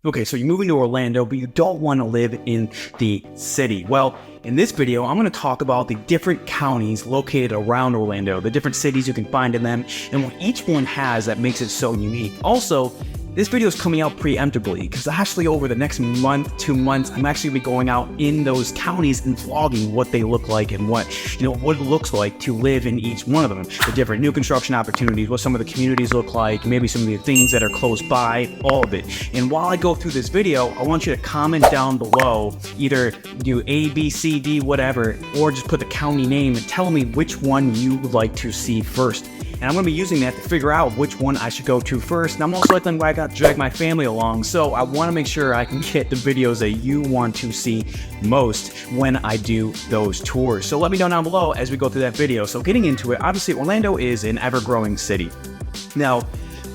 Okay, so you're moving to Orlando, but you don't want to live in the city. Well, in this video, I'm going to talk about the different counties located around Orlando, the different cities you can find in them, and what each one has that makes it so unique. Also, this video is coming out preemptively because actually over the next month, 2 months, I'm actually going to be going out in those counties and vlogging what they look like and what it looks like to live in each one of them. The different new construction opportunities, what some of the communities look like, maybe some of the things that are close by, all of it. And while I go through this video, I want you to comment down below, either do A, B, C, D, whatever, or just put the county name and tell me which one you would like to see first. And I'm going to be using that to figure out which one I should go to first. And I'm also likely why I got to drag my family along. So I want to make sure I can get the videos that you want to see most when I do those tours. So let me know down below as we go through that video. So getting into it, obviously Orlando is an ever-growing city. Now,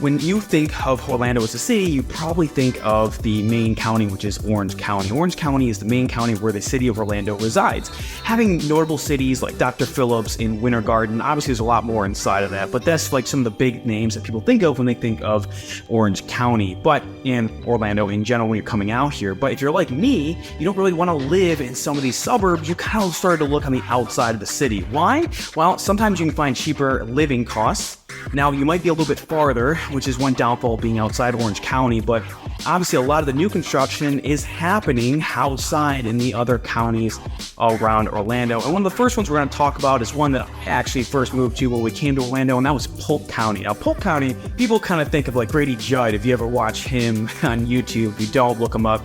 when you think of Orlando as a city, you probably think of the main county, which is Orange County. Orange County is the main county where the city of Orlando resides. Having notable cities like Dr. Phillips in Winter Garden, obviously there's a lot more inside of that, but that's like some of the big names that people think of when they think of Orange County, but in Orlando in general when you're coming out here. But if you're like me, you don't really want to live in some of these suburbs, you kind of started to look on the outside of the city. Why? Well, sometimes you can find cheaper living costs. Now, you might be a little bit farther, which is one downfall of being outside Orange County, but obviously a lot of the new construction is happening outside in the other counties around Orlando. And one of the first ones we're going to talk about is one that I actually first moved to when we came to Orlando, and that was Polk County. Now, Polk County, people kind of think of like Grady Judd. If you ever watch him on YouTube, if you don't, look him up.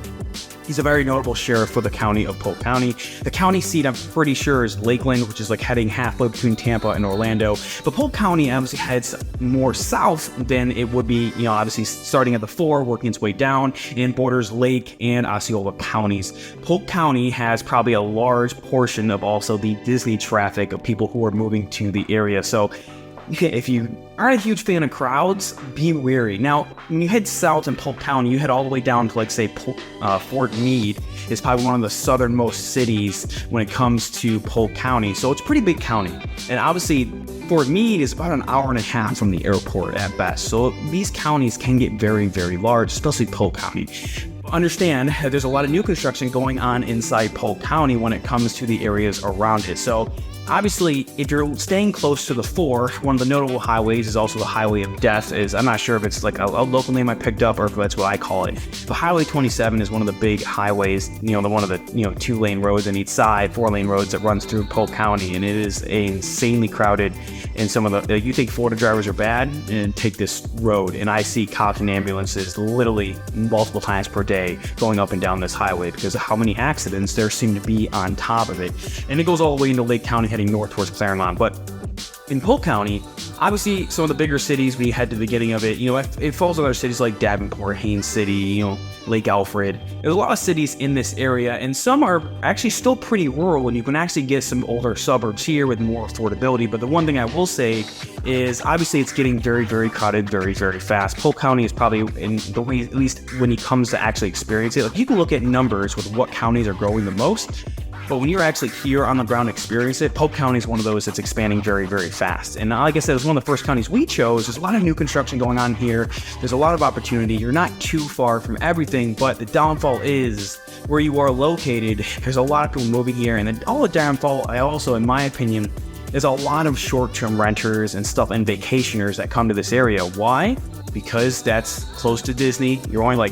He's a very notable sheriff for the county of Polk County. The county seat, I'm pretty sure, is Lakeland, which is like heading halfway between Tampa and Orlando. But Polk County obviously heads more south than it would be, obviously starting at the 4, working its way down, and borders Lake and Osceola counties. Polk County has probably a large portion of also the Disney traffic of people who are moving to the area. So if you aren't a huge fan of crowds, be wary. Now, when you head south in Polk County, you head all the way down to, like, say, Fort Meade is probably one of the southernmost cities when it comes to Polk County. So it's a pretty big county. And obviously, Fort Meade is about an hour and a half from the airport at best. So these counties can get very, very large, especially Polk County. Understand that there's a lot of new construction going on inside Polk County when it comes to the areas around it. So obviously, if you're staying close to the 4, one of the notable highways is also the Highway of Death. I'm not sure if it's like a local name I picked up or if that's what I call it. The Highway 27 is one of the big highways, one of the 2-lane roads on each side, 4-lane roads that runs through Polk County, and it is insanely crowded. And some of the you think Florida drivers are bad, and take this road, and I see cops and ambulances literally multiple times per day going up and down this highway because of how many accidents there seem to be on top of it. And it goes all the way into Lake County, heading north towards Claremont. But in Polk County, obviously some of the bigger cities, when you head to the beginning of it, it falls on other cities like Davenport, Haines City, Lake Alfred. There's a lot of cities in this area, and some are actually still pretty rural, and you can actually get some older suburbs here with more affordability. But the one thing I will say is obviously it's getting very, very crowded very, very fast. Polk County is probably, in the way, at least when it comes to actually experience it, like you can look at numbers with what counties are growing the most. But when you're actually here on the ground experience it, Polk County is one of those that's expanding very, very fast. And like I said, it's one of the first counties we chose. There's a lot of new construction going on here. There's a lot of opportunity. You're not too far from everything, but the downfall is where you are located. There's a lot of people moving here, and then all the downfall, in my opinion, there's a lot of short-term renters and stuff and vacationers that come to this area. Why? Because that's close to Disney. You're only like,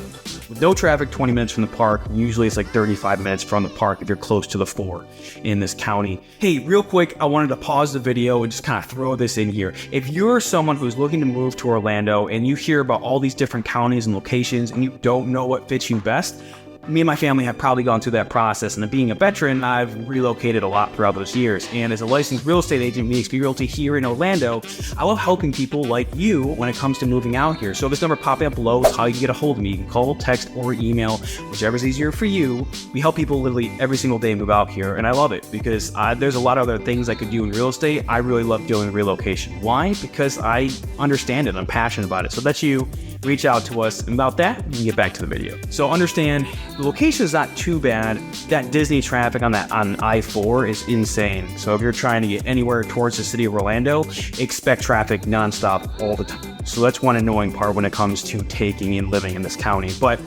with no traffic, 20 minutes from the park. Usually it's like 35 minutes from the park if you're close to the 4 in this county. Hey, real quick, I wanted to pause the video and just kind of throw this in here. If you're someone who's looking to move to Orlando and you hear about all these different counties and locations and you don't know what fits you best, me and my family have probably gone through that process, and being a veteran, I've relocated a lot throughout those years. And as a licensed real estate agent with eXp Realty here in Orlando, I love helping people like you when it comes to moving out here. So this number popping up below is how you can get a hold of me. You can call, text, or email, whichever's easier for you. We help people literally every single day move out here, and I love it because there's a lot of other things I could do in real estate. I really love doing relocation. Why? Because I understand it. I'm passionate about it. So that's you. Reach out to us about that and get back to the video. So understand, the location is not too bad. That Disney traffic on I-4 is insane. So if you're trying to get anywhere towards the city of Orlando, expect traffic nonstop all the time. So that's one annoying part when it comes to taking and living in this county. But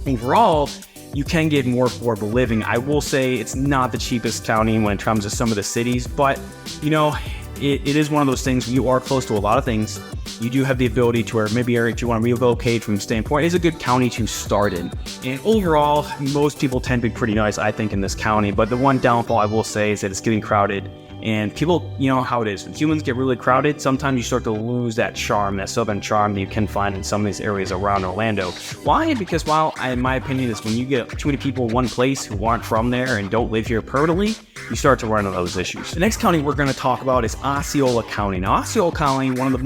overall, you can get more affordable living. I will say it's not the cheapest county when it comes to some of the cities, but you know, it is one of those things where you are close to a lot of things. You do have the ability to where maybe if you want to relocate from standpoint, it's a good county to start in. And overall, most people tend to be pretty nice, I think, in this county. But the one downfall I will say is that it's getting crowded. And people, you know how it is. When humans get really crowded, sometimes you start to lose that charm, that southern charm that you can find in some of these areas around Orlando. Why? Because in my opinion, is when you get too many people in one place who aren't from there and don't live here permanently, you start to run into those issues. The next county we're going to talk about is Osceola County. Now, Osceola County, one of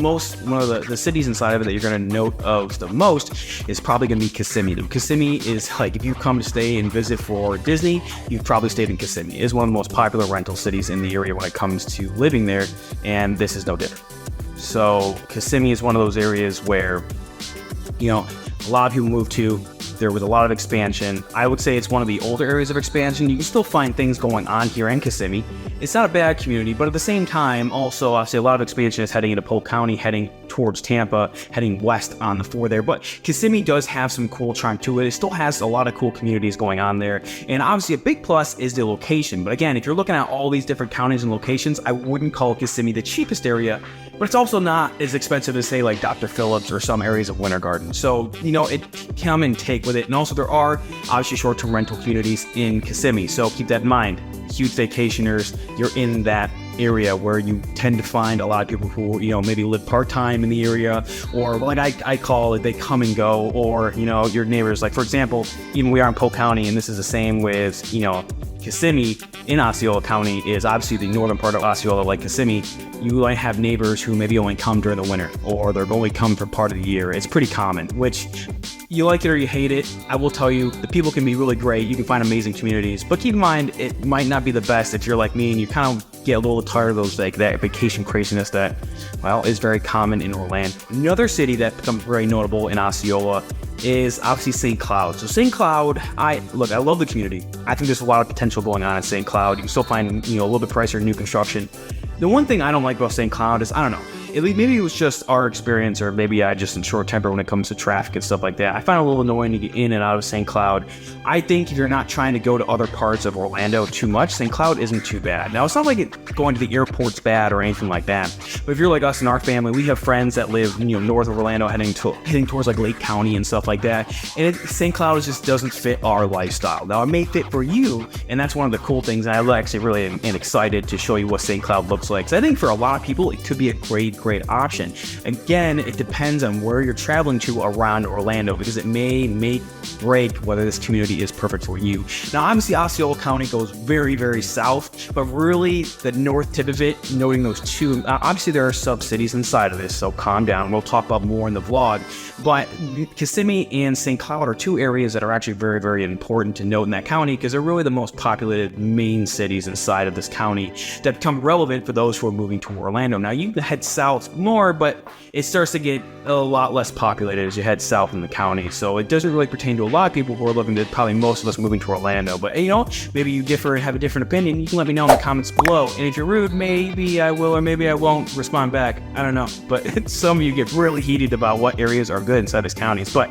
the cities inside of it that you're going to note of the most is probably going to be Kissimmee. Kissimmee is like, if you come to stay and visit for Disney, you've probably stayed in Kissimmee. It is one of the most popular rental cities in the area when it comes to living there, and this is no different. So Kissimmee is one of those areas where, you know, a lot of people move to. There was a lot of expansion. I would say it's one of the older areas of expansion. You can still find things going on here in Kissimmee. It's not a bad community, but at the same time, also, I'll say a lot of expansion is heading into Polk County, heading towards Tampa, heading west on the 4 there. But Kissimmee does have some cool charm to it. It still has a lot of cool communities going on there. And obviously a big plus is the location. But again, if you're looking at all these different counties and locations, I wouldn't call Kissimmee the cheapest area, but it's also not as expensive as, say, like Dr. Phillips or some areas of Winter Garden. So, you know, it come and take with it. And also there are obviously short-term rental communities in Kissimmee. So keep that in mind. Huge vacationers, you're in that area where you tend to find a lot of people who, you know, maybe live part-time in the area, or like I call it, they come and go, or, you know, your neighbors. Like, for example, even we are in Polk County, and this is the same with, you know, Kissimmee in Osceola County is obviously the northern part of Osceola, like Kissimmee. You might have neighbors who maybe only come during the winter, or they're only come for part of the year. It's pretty common, which you like it or you hate it. I will tell you, the people can be really great. You can find amazing communities, but keep in mind, it might not be the best if you're like me and you kind of get a little tired of those, like that vacation craziness that, well, is very common in Orlando. Another city that becomes very notable in Osceola is obviously St. Cloud. So St. Cloud, I love the community. I think there's a lot of potential going on in St. Cloud. You can still find, you know, a little bit pricier new construction. The one thing I don't like about St. Cloud is, I don't know, maybe it was just our experience, or maybe I just in short temper when it comes to traffic and stuff like that. I find it a little annoying to get in and out of St. Cloud. I think if you're not trying to go to other parts of Orlando too much, St. Cloud isn't too bad. Now, it's not like going to the airport's bad or anything like that, but if you're like us and our family, we have friends that live, you know, north of Orlando, heading towards like Lake County and stuff like that, and St. Cloud just doesn't fit our lifestyle. Now, it may fit for you, and that's one of the cool things, and I actually really am excited to show you what St. Cloud looks like. So I think for a lot of people, it could be a great option. Again, it depends on where you're traveling to around Orlando, because it may make break whether this community is perfect for you. Now, obviously, Osceola County goes very south, but really the north tip of it, noting those two, obviously there are sub-cities inside of this, so calm down. We'll talk about more in the vlog, but Kissimmee and St. Cloud are two areas that are actually very important to note in that county, because they're really the most populated main cities inside of this county that become relevant for those who are moving to Orlando. Now, you can head south more, but it starts to get a lot less populated as you head south in the county. So it doesn't really pertain to a lot of people who are looking to, probably most of us, moving to Orlando. But, you know, maybe you differ and have a different opinion. You can let me know in the comments below. And if you're rude, maybe I will or maybe I won't respond back. I don't know. But some of you get really heated about what areas are good inside these counties. But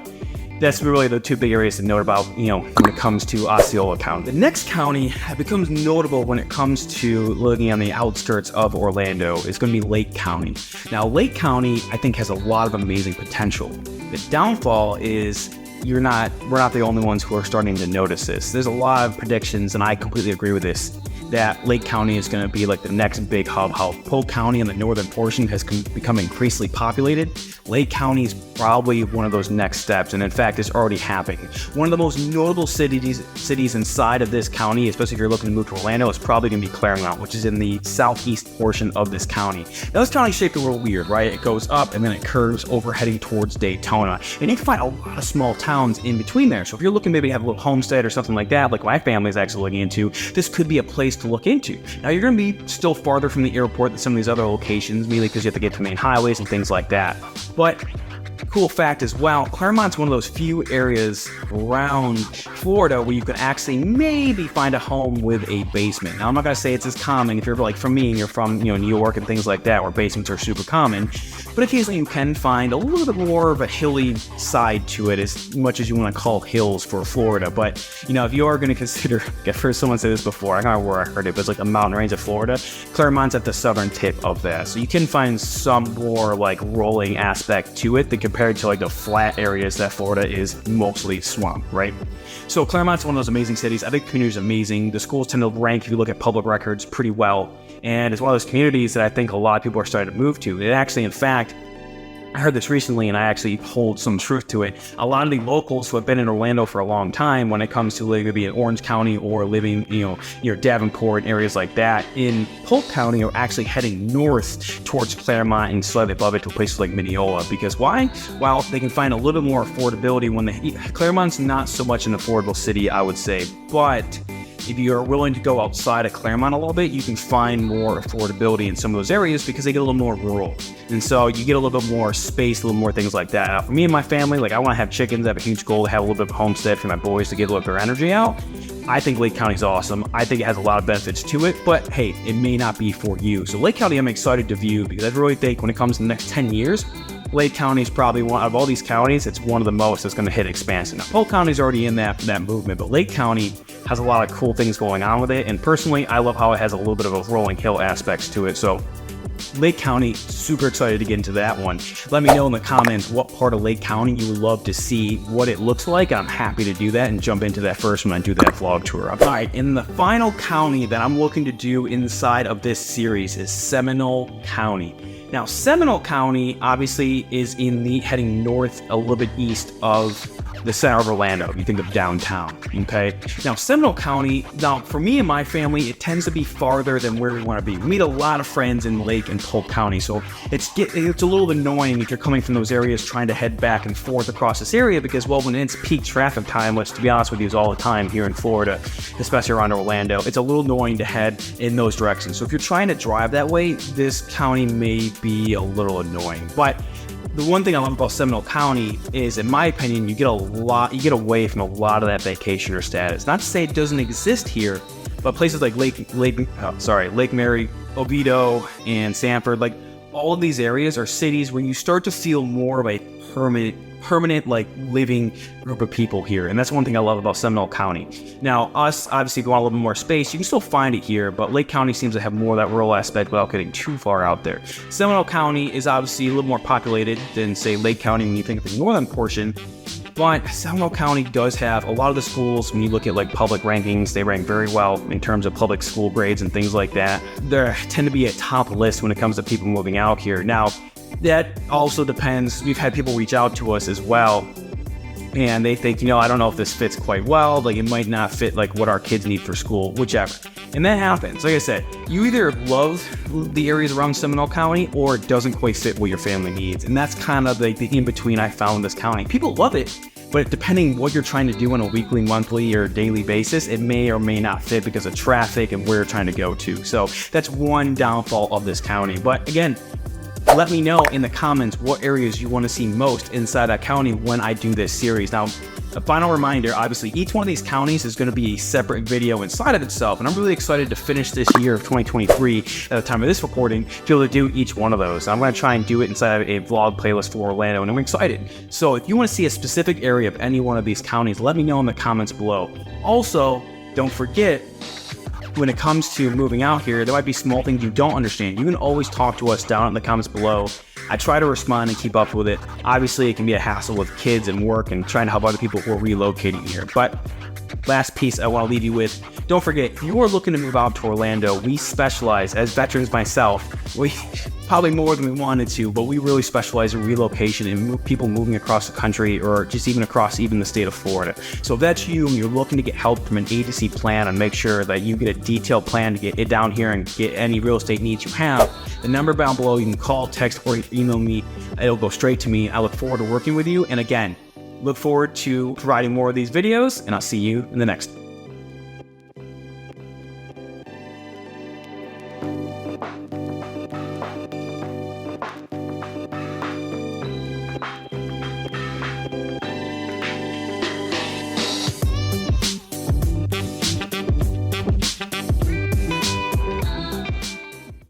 that's really the two big areas to note about, you know, when it comes to Osceola County. The next county that becomes notable when it comes to looking on the outskirts of Orlando is going to be Lake County. Now, Lake County, I think, has a lot of amazing potential. The downfall is we're not the only ones who are starting to notice this. There's a lot of predictions, and I completely agree with this, that Lake County is going to be like the next big hub. How Polk County in the northern portion has become increasingly populated, Lake County is probably one of those next steps, and in fact, it's already happening. One of the most notable cities inside of this county, especially if you're looking to move to Orlando, is probably going to be Claremont, which is in the southeast portion of this county. Now, this county is shaped a little weird, right? It goes up and then it curves over, heading towards Daytona, and you can find a lot of small towns in between there. So if you're looking maybe to have a little homestead or something like that, like my family is actually looking into, this could be a place to look into. Now, you're going to be still farther from the airport than some of these other locations, mainly because you have to get to main highways and things like that. But Cool fact as well, Claremont's one of those few areas around Florida where you can actually maybe find a home with a basement. Now, I'm not going to say it's as common if you're like from me and you're from New York and things like that, where basements are super common, but occasionally you can find a little bit more of a hilly side to it, as much as you want to call hills for Florida. But if you are going to consider, I've heard someone say this before, I don't know where I heard it, but it's like the mountain range of Florida. Claremont's at the southern tip of that, so you can find some more like rolling aspect to it compared to like the flat areas that Florida is mostly swamp, right? So Claremont's one of those amazing cities. I think the community is amazing. The schools tend to rank, if you look at public records, pretty well. And it's one of those communities that I think a lot of people are starting to move to. It actually, in fact, I heard this recently, and I actually hold some truth to it. A lot of the locals who have been in Orlando for a long time, when it comes to living in Orange County or living, near Davenport and areas like that, in Polk County, are actually heading north towards Claremont and slightly above it to places like Mineola. Because why? Well, they can find a little more affordability when Claremont's not so much an affordable city, I would say, but if you are willing to go outside of Claremont a little bit, you can find more affordability in some of those areas because they get a little more rural. And so you get a little bit more space, a little more things like that. Now, for me and my family, I want to have chickens. I have a huge goal to have a little bit of homestead for my boys to get a little bit of their energy out. I think Lake County is awesome. I think it has a lot of benefits to it, but hey, it may not be for you. So Lake County, I'm excited to view because I really think when it comes to the next 10 years, Lake County is probably one of all these counties, it's one of the most that's going to hit expansion. Now, Polk County is already in that movement, but Lake County has a lot of cool things going on with it. And personally, I love how it has a little bit of a rolling hill aspects to it. So Lake County, super excited to get into that one. Let me know in the comments what part of Lake County you would love to see, what it looks like. I'm happy to do that and jump into that first when I do that vlog tour. All right, and the final county that I'm looking to do inside of this series is Seminole County. Now, Seminole County obviously is heading north a little bit east of the center of Orlando. You think of downtown, okay? Now, Seminole County, for me and my family, it tends to be farther than where we want to be. We meet a lot of friends in Lake and Polk County, so it's a little annoying if you're coming from those areas trying to head back and forth across this area because, well, when it's peak traffic time, which to be honest with you is all the time here in Florida, especially around Orlando, it's a little annoying to head in those directions. So if you're trying to drive that way, this county may be a little annoying. But the one thing I love about Seminole County is, in my opinion, you get away from a lot of that vacationer status. Not to say it doesn't exist here, but places like Lake Mary, Oviedo, and Sanford, like all of these areas are cities where you start to feel more of a permanent living group of people here. And that's one thing I love about Seminole County. Now, us, obviously, if you want a little bit more space, you can still find it here, but Lake County seems to have more of that rural aspect without getting too far out there. Seminole County is obviously a little more populated than, say, Lake County when you think of the northern portion, but Seminole County does have a lot of the schools. When you look at public rankings, they rank very well in terms of public school grades and things like that. They tend to be a top list when it comes to people moving out here. Now, that also depends. We've had people reach out to us as well, and they think, I don't know if this fits quite well. It might not fit what our kids need for school, whichever. And that happens. Like I said, you either love the areas around Seminole County or it doesn't quite fit what your family needs. And that's kind of the in-between I found in this county. People love it, but depending what you're trying to do on a weekly, monthly, or daily basis, it may or may not fit because of traffic and where you're trying to go to. So that's one downfall of this county. But again, let me know in the comments what areas you want to see most inside that county when I do this series. Now, a final reminder, obviously, each one of these counties is going to be a separate video inside of itself, and I'm really excited to finish this year of 2023 at the time of this recording to be able to do each one of those. I'm going to try and do it inside of a vlog playlist for Orlando, and I'm excited. So if you want to see a specific area of any one of these counties, let me know in the comments below. Also, don't forget, when it comes to moving out here, there might be small things you don't understand. You can always talk to us down in the comments below. I try to respond and keep up with it. Obviously, it can be a hassle with kids and work and trying to help other people who are relocating here. But last piece I want to leave you with, don't forget, if you are looking to move out to Orlando, we specialize, as veterans myself, we probably more than we wanted to, but we really specialize in relocation and people moving across the country or just even across the state of Florida. So if that's you and you're looking to get help from an agency plan and make sure that you get a detailed plan to get it down here and get any real estate needs you have, the number down below, you can call, text, or email me. It'll go straight to me. I look forward to working with you. And again, look forward to providing more of these videos, and I'll see you in the next one.